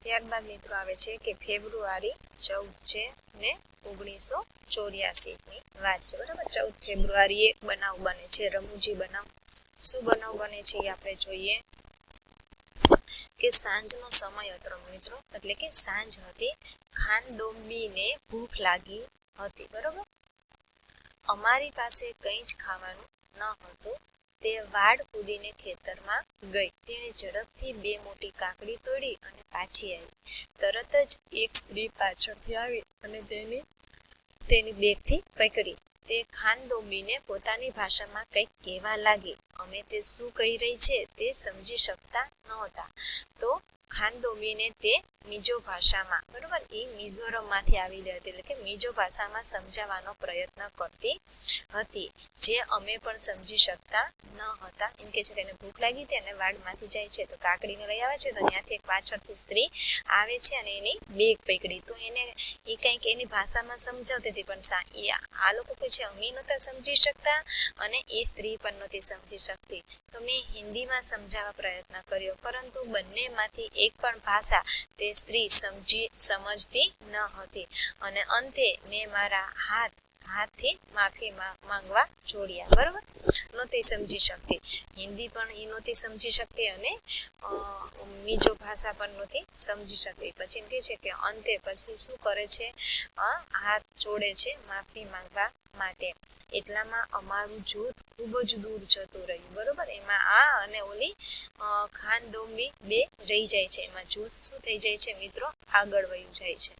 ત્યારબાદ મિત્રો આવે છે કે ફેબ્રુઆરી 14 છે ને 1984 ની વાત છે, બરાબર। 14 ફેબ્રુઆરી એક બનાવ બને છે, રમૂજી બનાવ। શું બનાવ બને છે એ આપણે જોઈએ કે સાંજનો સમય હતો મિત્રો, એટલે કે સાંજ હતી। ખાનદોંબીને ભૂખ લાગી હતી, બરાબર। અમારી પાસે કંઈ જ ખાવાનું ન હતું। તે વાડ કૂદીને ખેતરમાં ગઈ। તેણે ઝડપથી 2 મોટી કાકડી તોડી અને પાછી આવી। તરત જ એક સ્ત્રી પાછળથી આવી અને તેની બેગથી પકડી। તે ખાનદોંબીને પોતાની ભાષામાં કંઈક કહેવા લાગી। અમે તે શું કહી રહી છે તે સમજી શકતા નહોતા, તો ખાનદોંબીને તે મિજો ભાષામાં, બરાબર, એ મિઝોરમમાંથી આવેલી હતી, એટલે કે મિજો ભાષામાં સમજાવવાનો પ્રયત્ન કરતી હતી, જે અમે પણ સમજી શકતા ન હતા। એમ કે છે કે એને ભૂખ લાગી હતી અને વાડમાંથી જાય છે તો કાકડીને લઈ આવે છે, તો ત્યાંથી એક પાછળથી સ્ત્રી આવે છે અને એની બેગ પકડી। તો એને એ કંઈક એની ભાષામાં સમજાવતી હતી, પણ આ લોકો કે છે અમે નહોતા સમજી શકતા અને એ સ્ત્રી પણ નહોતી સમજી શકતી। તો મેં હિન્દીમાં સમજાવવા પ્રયત્ન કર્યો, પરંતુ બંનેમાંથી એક પણ ભાષા તે સ્ત્રી સમજતી ન હતી અને અંતે મેં મારા હાથથી માફી માંગવા જોડ્યા, બરાબર। નહોતી સમજી શકતી, હિન્દી પણ એ નહોતી સમજી શકતી અને મિજો ભાષા પણ નહોતી સમજી શકતી। પછી એમ કહે છે કે અંતે પછી શું કરે છે, હાથ જોડે છે માફી માંગવા માટે। એટલામાં અમારું જૂથ ખૂબ જ દૂર જતું રહ્યું, બરોબર। એમાં આ અને ઓલી ખાનદોંબી બે રહી જાય છે, એમાં જૂથ શું થઈ જાય છે મિત્રો, આગળ વયું જાય છે।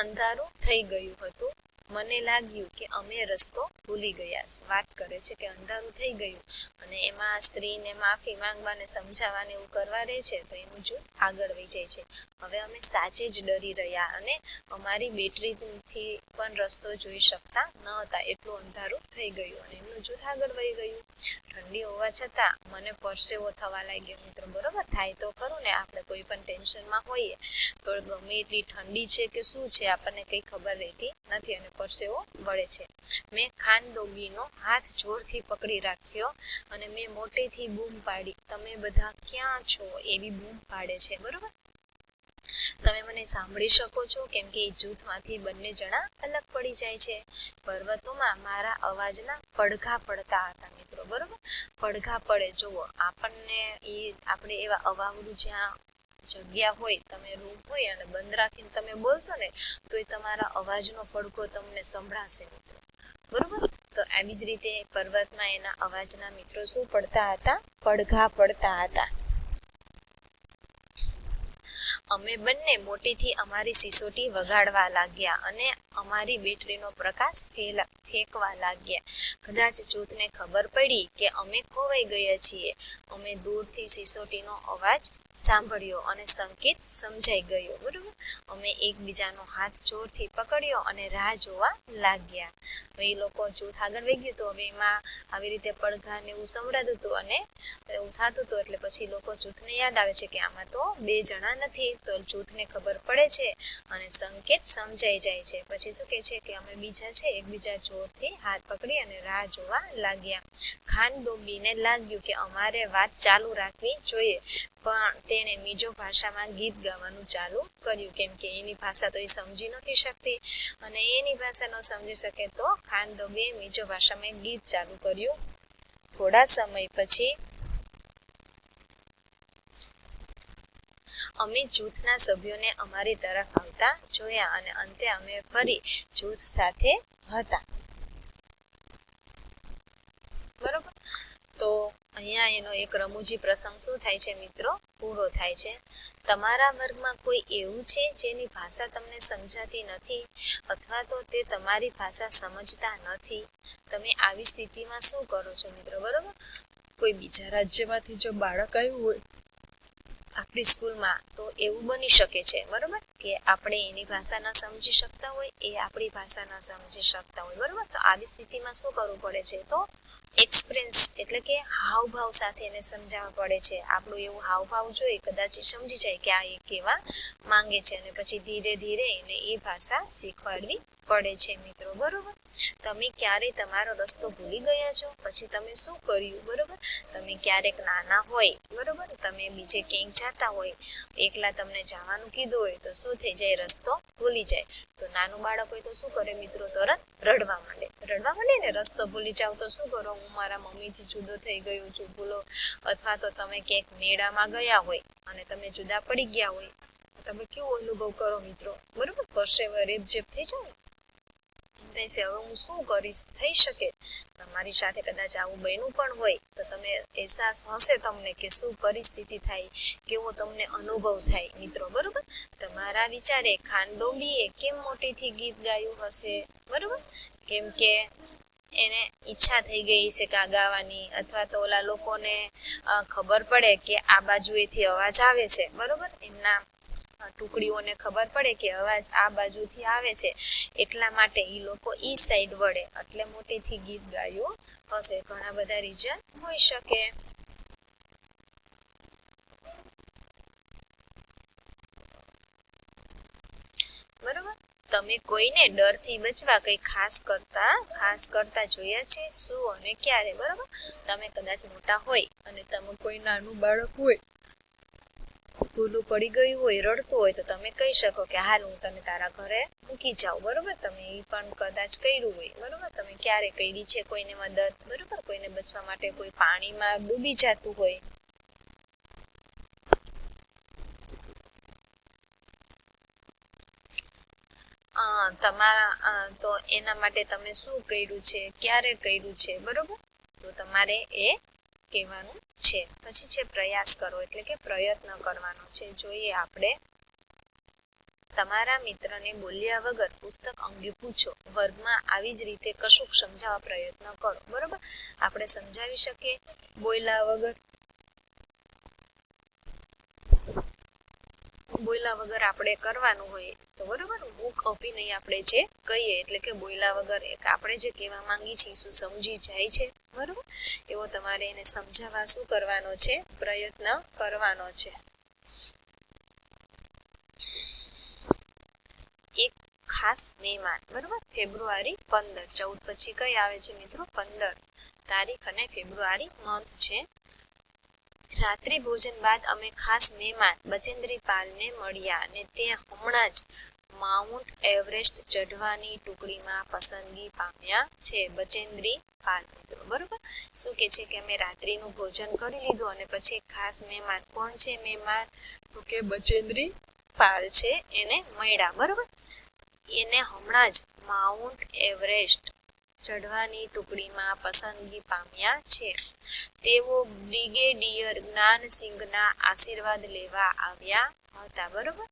અંધારું થઈ ગયું હતું। મને લાગ્યું કે અમે રસ્તો ભૂલી ગયા। વાત કરે છે કે અંધારું થઈ ગયું અને એમાં સ્ત્રીને માફી માંગવાને સમજાવવાને એવું કરવા રહે છે, તો એનું જૂથ આગળ વહી જાય છે। હવે અમે સાચે જ ડરી રહ્યા અને અમારી બેટરીથી પણ રસ્તો જોઈ શકતા ન હતા, એટલું અંધારું થઈ ગયું અને એમનું જૂથ આગળ વહી ગયું। ઠંડી હોવા છતાં મને પરસેવો થવા લાગ્યો મિત્રો, બરોબર। થાય તો ખરું ને, આપણે કોઈ પણ ટેન્શનમાં હોઈએ તો ગમે એટલી ઠંડી છે કે શું છે આપણને કંઈ ખબર રહેતી નથી અને પરસેવો વળે છે। મેં ખાનદોંબીનો હાથ જોરથી પકડી રાખ્યો અને મેં મોટેથી બૂમ પાડી, તમે બધા ક્યાં છો, એવી બૂમ પાડે છે, બરોબર। તમે મને સાંભળી શકો છો, કેમ કે એ જૂથમાંથી બંને જણા અલગ પડી જાય છે। પર્વતોમાં મારા અવાજના પડઘા પડતા હતા મિત્રો, બરોબર। પડઘા પડે, જુઓ આપણે એવા અવાવરું જ્યાં જગ્યા હોય, તમે રૂમ હોય અને બંધ રાખીને તમે બોલશો ને તો એ તમારા અવાજનો પડઘો તમને સંભળાશે મિત્રો, બરોબર। તો આવી જ રીતે પર્વતમાં એના અવાજના મિત્રો શું પડતા હતા, પડઘા પડતા હતા। અમે બંને મોટેથી અમારી સિસોટી વગાડવા લાગ્યા અને અમારી બેટરીનો પ્રકાશ ફેંકવા લાગ્યા। કદાચ જૂથને ખબર પડી કે અમે ખોવાઈ ગયા છીએ। અમે દૂરથી સિસોટીનો અવાજ સાંભળ્યો અને સંકેત સમજાઈ ગયો, બરોબર। અમે એકબીજાનો હાથ જોરથી પકડ્યો અને રાહ જોવા લાગ્યા। એ લોકો જૂથ આગળ વહી ગયું, તો હવે એમાં આવી રીતે પડઘા ને એવું સંભળાતું હતું અને એવું થતું હતું, એટલે પછી લોકો જૂથને યાદ આવે છે કે આમાં તો 2 જણા નથી, તો જૂથને ખબર પડે છે અને સંકેત સમજાઈ જાય છે। પછી શું કહે છે કે અમે બીજા છે એકબીજા જોરથી હાથ પકડી અને રાહ જોવા લાગ્યા। ખાનદોંબીને લાગ્યું કે અમારે વાત ચાલુ રાખવી જોઈએ, પણ તેણે મિજો ભાષામાં ગીત ગાવાનું ચાલુ કર્યું, કેમ કે એની ભાષા તો એ સમજી નથી શકતી અને એની ભાષા ન સમજી શકે, તો ખાનદોંબીએ મિજો ભાષામાં ગીત ચાલુ કર્યું। થોડા સમય પછી અમે જૂથના સભ્યોને અમારી તરફ આવતા જોયા અને અંતે અમે ફરી જૂથ સાથે હતા, બરોબર। તો અહીંયા એનો એક રમૂજી પ્રસંગ શું થાય છે મિત્રો, પૂરો થાય છે। તમારા વર્ગમાં કોઈ એવું છે જેની ભાષા તમને સમજાતી નથી અથવા તો તે તમારી ભાષા સમજતા નથી, તમે આવી સ્થિતિમાં શું કરો છો મિત્રો, બરોબર। કોઈ બીજા રાજ્યમાંથી જો બાળક આવ્યું હોય આપણી સ્કૂલમાં, તો એવું બની શકે છે, બરોબર, કે આપણે એની ભાષા ન સમજી શકતા હોય, એ આપણી ભાષા ન સમજી શકતા હોય, બરોબર। તો આવી સ્થિતિમાં શું કરવું પડે છે, તો એક્સપ્રેસ એટલે કે હાવભાવ સાથે એને સમજાવવા પડે છે। આપણું એવું હાવભાવ જોઈ કદાચ એ સમજી જાય કે આ એ કહેવા માંગે છે અને પછી ધીરે ધીરે એને એ ભાષા શીખવાડવી પડે છે મિત્રો, બરોબર. તમે ક્યારે તમારો રસ્તો ભૂલી ગયા છો? પછી તમે શું કર્યું? બરોબર, તમે ક્યારેક નાના હોય, બરોબર, તમે બીજે ક્યાંક જતા હોય, એકલા તમને જવાનું કીધું હોય તો શું થઈ જાય? રસ્તો ભૂલી જાય. તો નાનું બાળક હોય તો શું કરે મિત્રો? તરત રડવા માંડે ને. રસ્તો ભૂલી જાવ તો શું કરો? હું મારા મમ્મીથી જુદો થઈ ગયો છું, ભૂલો. અથવા તો તમે ક્યાંક મેળામાં ગયા હોય અને તમે જુદા પડી ગયા હોય, તમે કેવો અનુભવ કરો મિત્રો? બરોબર, પરસેવે રેબઝેબ થઈ જાવ ને, હવે હું શું કરીશ? થઈ શકે તમારી સાથે કદાચ આવું બન્યું પણ હોય તો તમે અહેસાસ હશે તમને કે શું પરિસ્થિતિ થાય, કેવો તમને અનુભવ થાય મિત્રો, બરોબર. તમારા વિચારે ખાનદોંબીએ કેમ મોટેથી ગીત ગાયું હશે? બરોબર, કેમ કે એને ઈચ્છા થઈ ગઈ છે કા ગાવાની, અથવા તો ઓલા લોકોને ખબર પડે કે આ બાજુએથી અવાજ આવે છે, બરોબર. એમના ટુકડીઓને ખબર પડે કે અવાજ આ બાજુથી આવે છે, એટલા માટે ઈ લોકો ઈ સાઈડ વળે, એટલે મોટેથી ગીત ગાયું હશે. ઘણા બધા રીઝન હોઈ શકે. બરોબર, તમે કોઈને ડરથી બચવા કઈ ખાસ કરતા જોયા છે? શું અને ક્યારે? બરોબર, તમે કદાચ મોટા હોય અને તમે કોઈ નાનું બાળક હોય, ભૂલું પડી ગયું હોય, રડતું હોય, તો તમે કહી શકો કે હાલ હું તને તારા ઘરે મૂકી જાઉં, બરોબર. તમે એ પણ કદાચ કર્યું હોય, બરોબર. તમે ક્યારે કરી છે કોઈને મદદ? બરોબર, કોઈને બચવા માટે કોઈ પાણીમાં ડૂબી જતું હોય, તો એના માટે તમે શું કર્યું છે, ક્યારે કર્યું છે, બરોબર. તો તમારે એ કહેવાનું છે. પછી છે પ્રયાસ કરો, એટલે કે પ્રયત્ન કરવાનો છે. જોઈએ આપણે, તમારા મિત્રને બોલ્યા વગર પુસ્તક અંગે પૂછો. વર્ગમાં આવી જ રીતે કશુંક સમજાવવા પ્રયત્ન કરો, બરોબર. આપણે સમજાવી શકીએ બોલ્યા વગર આપણે કરવાનું હોય તો, બરોબર. મૂક અભિનય આપણે જે કહીએ, એટલે કે બોલ્યા વગર આપણે જે કહેવા માંગી છીએ શું સમજી જાય છે, બરોબર. એવો તમારે એને સમજાવવા શું કરવાનો છે? પ્રયત્ન કરવાનો છે. એક ખાસ મહેમાન, બરોબર. ફેબ્રુઆરી 15, 14 પછી કઈ આવે છે મિત્રો? 15 તારીખ અને ફેબ્રુઆરી મંથ છે. રાત્રિ ભોજન બાદ અમે ખાસ મહેમાન બચેન્દ્રી પાલને મળ્યા અને તે હમણાં જ માઉન્ટ એવરેસ્ટ ચઢવાની ટુકડીમાં પસંદગી પામ્યા છે. બચેન્દ્રી પાલ મિત્રો, બરોબર. શું કે છે કે અમે રાત્રિનું ભોજન કરી લીધું અને પછી ખાસ મહેમાન, કોણ છે મહેમાન? તો કે બચેન્દ્રી પાલ છે, એને મળ્યા, બરોબર. એને હમણાં જ માઉન્ટ એવરેસ્ટ ચઢવાની ટુકડીમાં પસંદગી પામ્યા છે. તેઓ બ્રિગેડિયર જ્ઞાનસિંહના આશીર્વાદ લેવા આવ્યા હતા, બરોબર.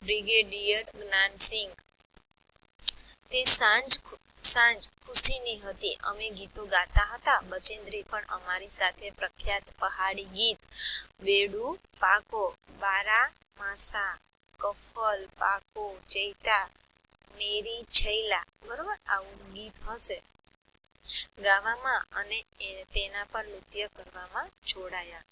બ્રિગેડિયર જ્ઞાનસિંહ. તે સાંજ ખુશીની હતી. અમે ગીતો ગાતા હતા. બચેન્દ્રી પણ અમારી સાથે પ્રખ્યાત પહાડી ગીત બેડુ પાકો, બારા માસા, કફલ પાકો, ચૈતા મેરી છૈલા, બરોબર, આવું ગીત હશે, ગાવામાં અને તેના પર નૃત્ય કરવામાં જોડાયા.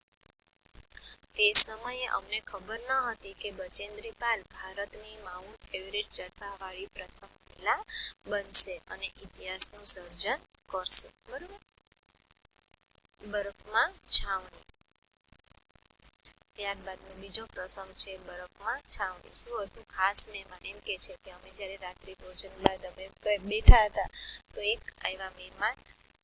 તે સમયે અમને ખબર ન હતી કે બચેન્દ્રી પાલ ભારતની માઉન્ટ એવરેસ્ટ ચઢવા વાળી પ્રથમ મહિલા બનશે અને ઇતિહાસનું સર્જન કરશે, બરોબર. બરફમાં છાવણી. ત્યારબાદનો બીજો પ્રસંગ છે બરફમાં છાવણી. શું હતું? ખાસ મહેમાન એમ કે છે કે અમે જ્યારે રાત્રિ ભોજન બાદ અમે બેઠા હતા તો એક આવ્યા મહેમાન.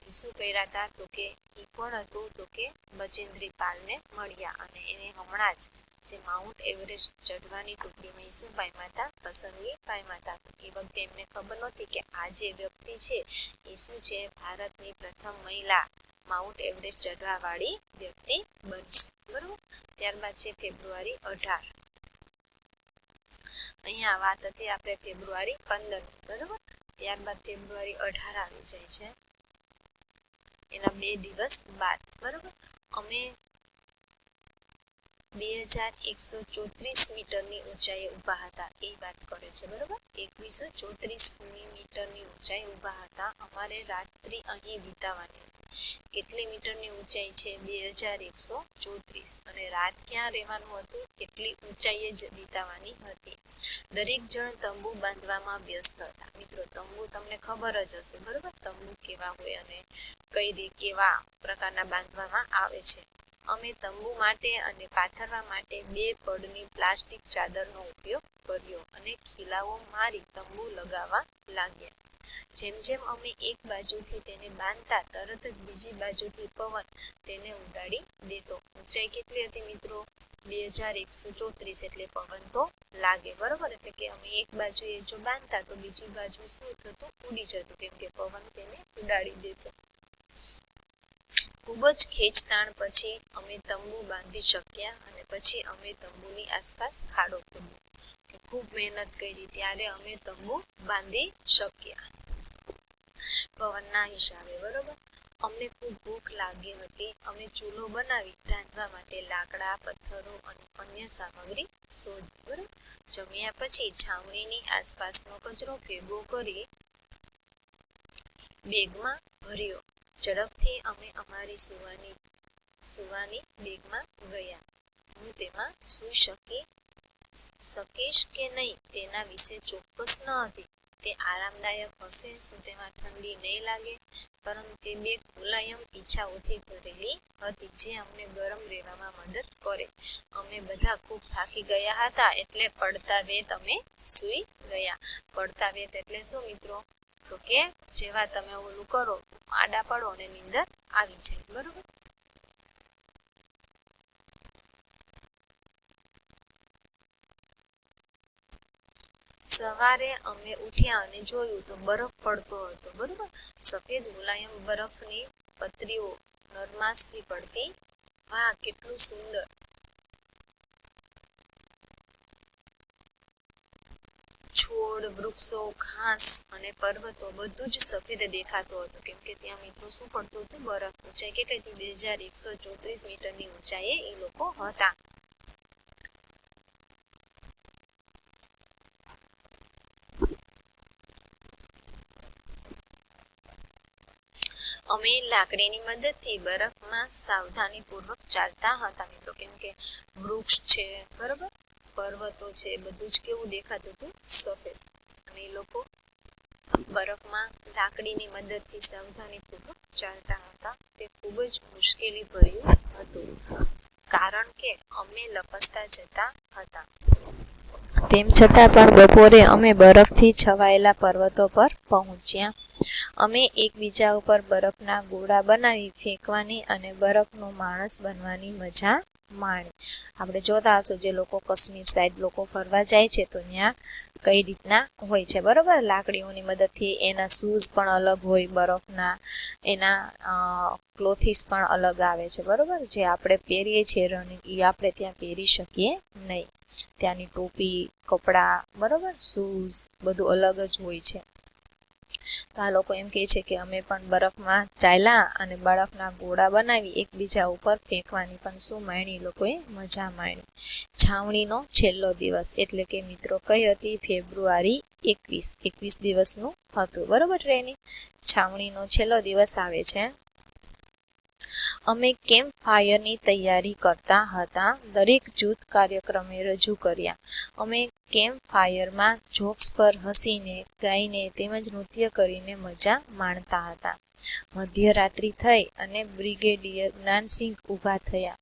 શું કર્યા હતા? તો કે ઈ કોણ હતું? તો કે બચેન્દ્રી પાલને મળ્યા અને એને હમણાં જ જે માઉન્ટ એવરેસ્ટ ચઢવાની ટુકડીમાં શું પામ્યા હતા? પસંદગી પામ્યા હતા. તો એ વખતે એમને ખબર નહોતી કે આ જે વ્યક્તિ છે એ શું છે? ભારતની પ્રથમ મહિલા માઉન્ટ એવરેસ્ટ ચઢવા વાળી વ્યક્તિ બનશે, બરોબર. ત્યારબાદ છે ફેબ્રુઆરી 18. અહીંયા વાત હતી આપણે ફેબ્રુઆરી 15, બરોબર. ત્યારબાદ ફેબ્રુઆરી 18 આવી જાય છે. એના 2 દિવસ બાદ, બરોબર, અમે 2134 મીટરની ઊંચાઈએ ઊભા હતા. એ વાત કરે છે, બરોબર. 2134 મીટરની ઊંચાઈ ઊભા હતા. અમારે રાત્રિ અહીં વિતાવવાની હતી. કેટલી મીટરની ઊંચાઈ છે? 2134. અને રાત ક્યાં રહેવાનું હતું? એટલી ઊંચાઈએ જ વિતાવવાની હતી. દરેક જણ તંબુ બાંધવામાં વ્યસ્ત હતા. મિત્રો, તંબુ તમને ખબર જ હશે, બરોબર? તંબુ કેવા હોય અને કેવા પ્રકારના બાંધવામાં આવે છે. અમે તંબુ માટે અને પાથરવા માટે 2 પડની પ્લાસ્ટિક ચાદરનો ઉપયોગ કર્યો અને ખીલાઓ મારી તંબુ લગાવવા લાગ્યા. જેમ જેમ અમે એક બાજુથી તેને બાંધતા, તરત જ બીજી બાજુથી પવન તેને ઉડાડી દેતો. ઊંચાઈ કેટલી હતી મિત્રો? 2134. એટલે પવન તો લાગે, બરોબર? એટલે કે અમે એક બાજુએ જો બાંધતા તો બીજી બાજુ શું થતું? ઉડી જતું, કેમ કે પવન તેને ઉડાડી દેતો. ખૂબ જ ખેંચતાણ પછી અમે તંબુ બાંધી શક્યા અને પછી અમે તંબુની આસપાસ ખાડો ખોદ્યો. કે ખૂબ મહેનત કરી ત્યારે અમે તંબુ બાંધી શક્યા પવનના હિસાબે, બરોબર? અમને ખૂબ ભૂખ લાગી હતી. અમે ચૂલો બનાવી રાંધવા માટે લાકડા, પથ્થરો અને અન્ય સામગ્રી શોધી, બરોબર? જમ્યા પછી છાવણીની આસપાસનો કચરો ભેગો કરી બેગમાં ભર્યો. ઝડપથી અમે અમારી સુવાની બેગમાં ગયા. હું તેમાં સૂઈ શકીશ કે નહીં તેના વિશે ચોક્કસ ન હતી. તે આરામદાયક હશે, શું તેમાં ઠંડી નહીં લાગે? પરંતુ તે બેગ મુલાયમ ઈચ્છાઓથી ભરેલી હતી જે અમને ગરમ રહેવામાં મદદ કરે. અમે બધા ખૂબ થાકી ગયા હતા એટલે પડતા વેત અમે સૂઈ ગયા. પડતા વેત એટલે શું મિત્રો? તો કે જેવા તમે ઓલું કરો, આડા પડો અને નીંદર આવી જાય, બરોબર? સવારે અમે ઉઠ્યા અને જોયું તો બરફ પડતો હતો, બરોબર? સફેદ મુલાયમ બરફની પતરીઓ નરમાશથી પડતી. વાહ, કેટલું સુંદર! છોડ, વૃક્ષો, ઘાસ અને પર્વતો બધું જ સફેદ દેખાતું હતું, કેમ કે ત્યાં મિત્રો શું પડતું હતું? બરફ. ઊંચાઈ કેટલી હતી? 2134 મીટરની ઊંચાઈએ એ લોકો હતા. અમે લાકડીની મદદથી બરફમાં સાવધાનીપૂર્વક ચાલતા હતા મિત્રો, કેમ કે વૃક્ષ છે, બરોબર? પર્વતો છે, બધું જ કેવું દેખાતું હતું? સફેદ. અને એ લોકો બરફમાં લાકડીની મદદથી સાવધાનીપૂર્વક ચાલતા હતા. તે ખૂબ જ મુશ્કેલી ભર્યું હતું, કારણ કે અમે લપસતા જતા હતા. તેમ છતાં પણ બપોરે અમે બરફથી છવાયેલા પર્વતો પર પહોંચ્યા. અમે એકબીજા ઉપર બરફના ગોળા બનાવી ફેંકવાની અને બરફનો માણસ બનવાની મજા માણી. આપણે જોતા હશો, જે લોકો કાશ્મીર સાઈડ લોકો ફરવા જાય છે તો ત્યાં કઈ રીતના હોય છે, બરોબર? લાકડીઓની મદદથી એના શૂઝ પણ અલગ હોય બરફના, એના ક્લોથીસ પણ અલગ આવે છે, બરોબર? જે આપણે પહેરીએ છીએ રનિંગ, એ આપણે ત્યાં પહેરી શકીએ નહીં. ત્યાંની ટોપી, કપડાં, બરોબર? શૂઝ બધું અલગ જ હોય છે. તો આ લોકો એમ કહે છે કે અમે પણ બરફમાં ચાલ્યા અને બરફના ગોળા બનાવી એકબીજા ઉપર ફેંકવાની પણ શું માણી? લોકોએ મજા માણી. છાવણીનો છેલ્લો દિવસ એટલે કે મિત્રો કઈ હતી? ફેબ્રુઆરી 21 દિવસનું હતું, બરોબર? ટ્રેનિંગ. છાવણીનો છેલ્લો દિવસ આવે છે. અમે કેમ્પ ફાયરની તૈયારી કરતા હતા. દરેક જૂથ કાર્યક્રમે રજૂ કર્યા. અમે કેમ્પ ફાયરમાં જોક્સ પર હસીને, ગાઈને તેમજ નૃત્ય કરીને મજા માણતા હતા. મધ્યરાત્રિ થઈ અને બ્રિગેડિયર જ્ઞાનસિંહ ઊભા થયા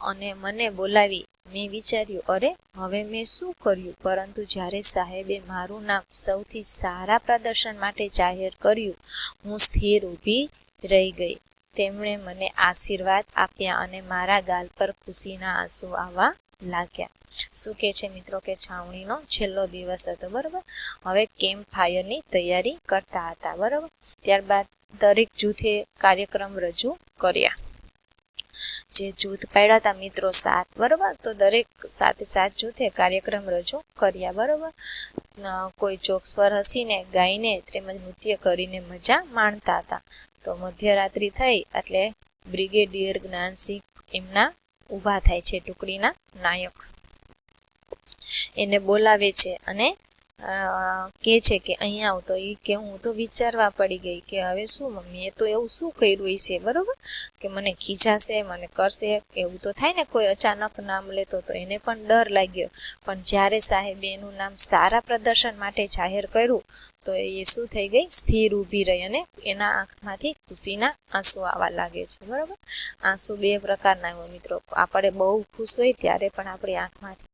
અને મને બોલાવી. મેં વિચાર્યું, અરે હવે મેં શું કર્યું? પરંતુ જ્યારે સાહેબે મારું નામ સૌથી સારા પ્રદર્શન માટે જાહેર કર્યું, હું સ્થિર ઊભી રહી ગઈ. તેમણે મને આશીર્વાદ આપ્યા અને મારા ગાલ પર ખુશીના આંસુ આવવા લાગ્યા. શું કે છે મિત્રો? કે છાવણીનો છેલ્લો દિવસ હતો, બરોબર? હવે કેમ્પ ફાયરની તૈયારી કરતા હતા, બરોબર? ત્યારબાદ દરેક જૂથે કાર્યક્રમ રજૂ કર્યા. જે જૂથ પાડ્યા હતા મિત્રો 7, બરોબર? તો દરેક 7 જૂથે કાર્યક્રમ રજૂ કર્યા, બરોબર? કોઈ જોક્સ પર હસીને, ગાઈને તેમજ નૃત્ય કરીને મજા માણતા હતા. તો મધ્યરાત્રિ થઈ એટલે બ્રિગેડિયર જ્ઞાનસિંહ એમના ઊભા થાય છે, ટુકડીના નાયક. એને બોલાવે છે અને કે છે કે અહીંયા આવ, તો એ કે હું તો વિચારવા પડી ગઈ કે હવે શું મમ્મી એ તો એવું શું કર્યું હશે, બરોબર, કે મને ખીજાશે, મને કરશે, એવું તો થાય ને કોઈ અચાનક નામ લેતો, તો એને પણ ડર લાગ્યો. પણ જ્યારે સાહેબે એનું નામ સારા પ્રદર્શન માટે જાહેર કર્યું તો એ શું થઈ ગઈ, સ્થિર ઊભી રહી અને એના આંખમાંથી ખુશીના આંસુ આવવા લાગે છે, બરોબર. આંસુ બે પ્રકારના હોય મિત્રો, આપણે બહુ ખુશ હોય ત્યારે પણ આપણી આંખમાંથી